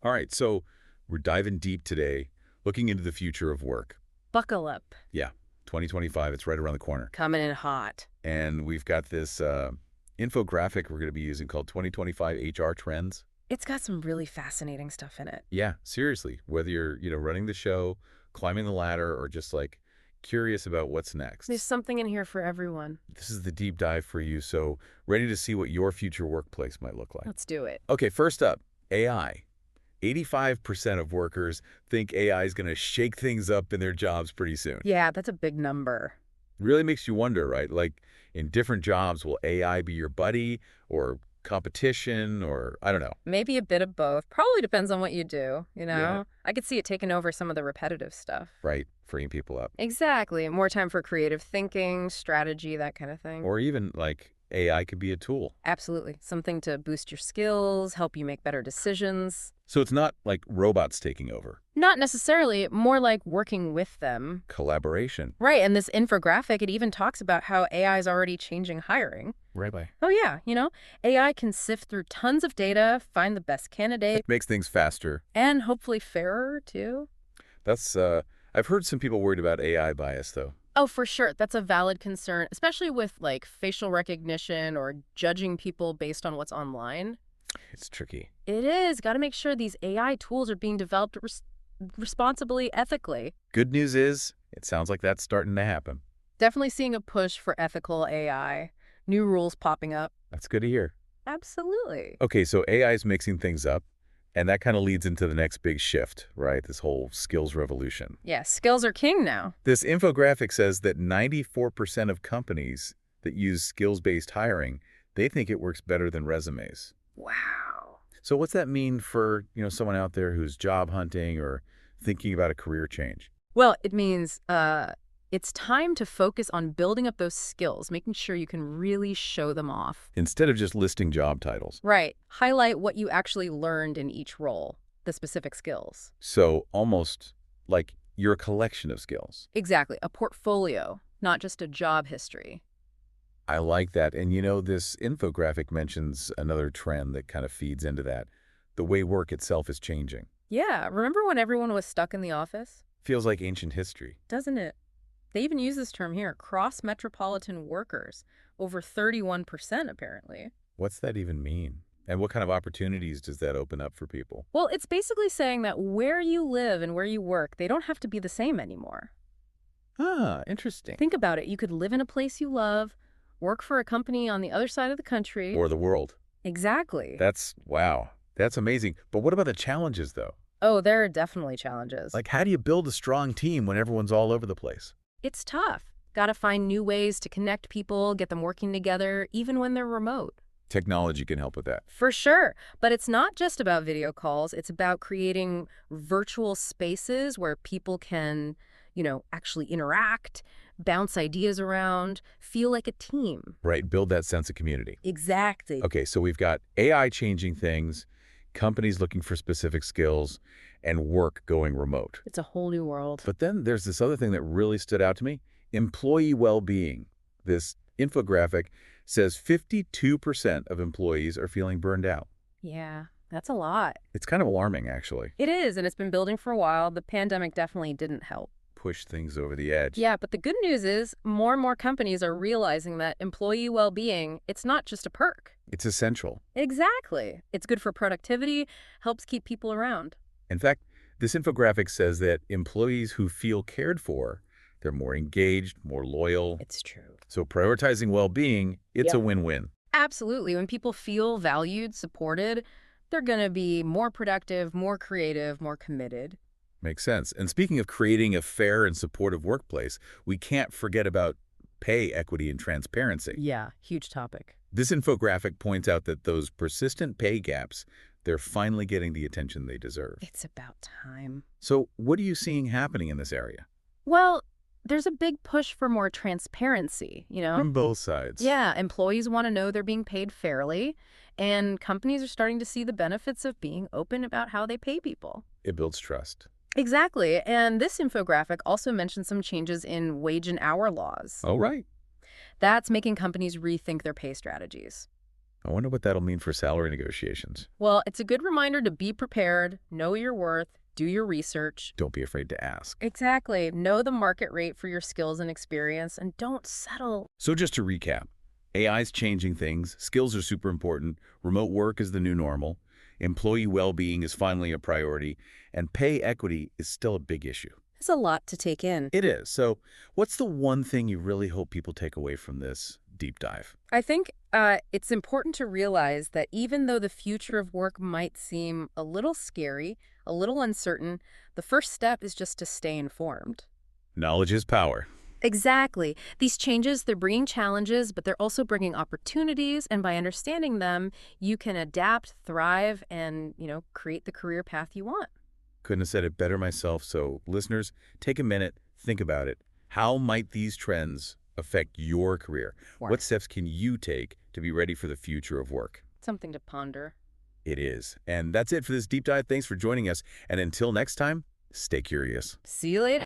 All right, so we're diving deep today, looking into the future of work. Buckle up. Yeah, 2025, it's right around the corner. Coming in hot. And we've got this infographic we're going to be using called 2025 HR Trends. It's got some really fascinating stuff in it. Yeah, seriously, whether you're, running the show, climbing the ladder, or just like curious about what's next. There's something in here for everyone. This is the deep dive for you, so ready to see what your future workplace might look like. Let's do it. Okay, first up, AI. 85% of workers think AI is going to shake things up in their jobs pretty soon. Yeah, that's a big number. Really makes you wonder, right? Like, in different jobs, will AI be your buddy or competition or, I don't know. Maybe a bit of both. Probably depends on what you do, Yeah. I could see it taking over some of the repetitive stuff. Right, freeing people up. Exactly. More time for creative thinking, strategy, that kind of thing. Or even, like, AI could be a tool. Absolutely. Something to boost your skills, help you make better decisions. So it's not like robots taking over. Not necessarily, more like working with them. Collaboration. Right, and this infographic, it even talks about how AI is already changing hiring. Right by. Oh yeah, AI can sift through tons of data, find the best candidate, Makes things faster. and hopefully fairer, too. That's, I've heard some people worried about AI bias, though. Oh, for sure. That's a valid concern, especially with, like, facial recognition or judging people based on what's online. It's tricky. It is. Got to make sure these AI tools are being developed responsibly, ethically. Good news is, it sounds like that's starting to happen. Definitely seeing a push for ethical AI. New rules popping up. That's good to hear. Absolutely. Okay, so AI is mixing things up, and that kind of leads into the next big shift, right? This whole skills revolution. Yeah, skills are king now. This infographic says that 94% of companies that use skills-based hiring, they think it works better than resumes. Wow. So what's that mean for, someone out there who's job hunting or thinking about a career change? Well, it means it's time to focus on building up those skills, making sure you can really show them off. Instead of just listing job titles. Right. Highlight what you actually learned in each role, the specific skills. So almost like you're a collection of skills. Exactly. A portfolio, not just a job history. I like that. And this infographic mentions another trend that kind of feeds into that. The way work itself is changing. Yeah. Remember when everyone was stuck in the office? Feels like ancient history. Doesn't it? They even use this term here, cross-metropolitan workers, over 31% apparently. What's that even mean? And what kind of opportunities does that open up for people? Well, it's basically saying that where you live and where you work, they don't have to be the same anymore. Ah, interesting. Think about it. You could live in a place you love, work for a company on the other side of the country. Or the world. Exactly. Wow. That's amazing. But what about the challenges, though? Oh, there are definitely challenges. Like, how do you build a strong team when everyone's all over the place? It's tough. Gotta find new ways to connect people, get them working together, even when they're remote. Technology can help with that. For sure. But it's not just about video calls. It's about creating virtual spaces where people can, actually interact, bounce ideas around, feel like a team. Right, build that sense of community. Exactly. Okay, so we've got AI changing things, companies looking for specific skills, and work going remote. It's a whole new world. But then there's this other thing that really stood out to me, employee well-being. This infographic says 52% of employees are feeling burned out. Yeah, that's a lot. It's kind of alarming, actually. It is, and it's been building for a while. The pandemic definitely didn't help. Push things over the edge. Yeah, but the good news is more and more companies are realizing that employee well-being, it's not just a perk. It's essential. Exactly. It's good for productivity, helps keep people around. In fact, this infographic says that employees who feel cared for, they're more engaged, more loyal. It's true. So prioritizing well-being, it's a win-win. Absolutely. When people feel valued, supported, they're going to be more productive, more creative, more committed. Makes sense. And speaking of creating a fair and supportive workplace, we can't forget about pay equity and transparency. Yeah, huge topic. This infographic points out that those persistent pay gaps, they're finally getting the attention they deserve. It's about time. So what are you seeing happening in this area? Well, there's a big push for more transparency, From both sides. Yeah, employees want to know they're being paid fairly, and companies are starting to see the benefits of being open about how they pay people. It builds trust. Exactly. And this infographic also mentions some changes in wage and hour laws. Oh, right. That's making companies rethink their pay strategies. I wonder what that'll mean for salary negotiations. Well, it's a good reminder to be prepared, know your worth, do your research. Don't be afraid to ask. Exactly. Know the market rate for your skills and experience, and don't settle. So just to recap, AI is changing things, skills are super important, remote work is the new normal, employee well-being is finally a priority, and pay equity is still a big issue. It's a lot to take in. It is. So what's the one thing you really hope people take away from this deep dive? I think it's important to realize that even though the future of work might seem a little scary, a little uncertain, the first step is just to stay informed. Knowledge is power. Exactly. These changes, they're bringing challenges, but they're also bringing opportunities. And by understanding them, you can adapt, thrive, and, create the career path you want. Couldn't have said it better myself. So listeners, take a minute, think about it. How might these trends affect your career? What Work. steps can you take to be ready for the future of work? Something to ponder. It is. And that's it for this deep dive. Thanks for joining us. And until next time, stay curious. See you later.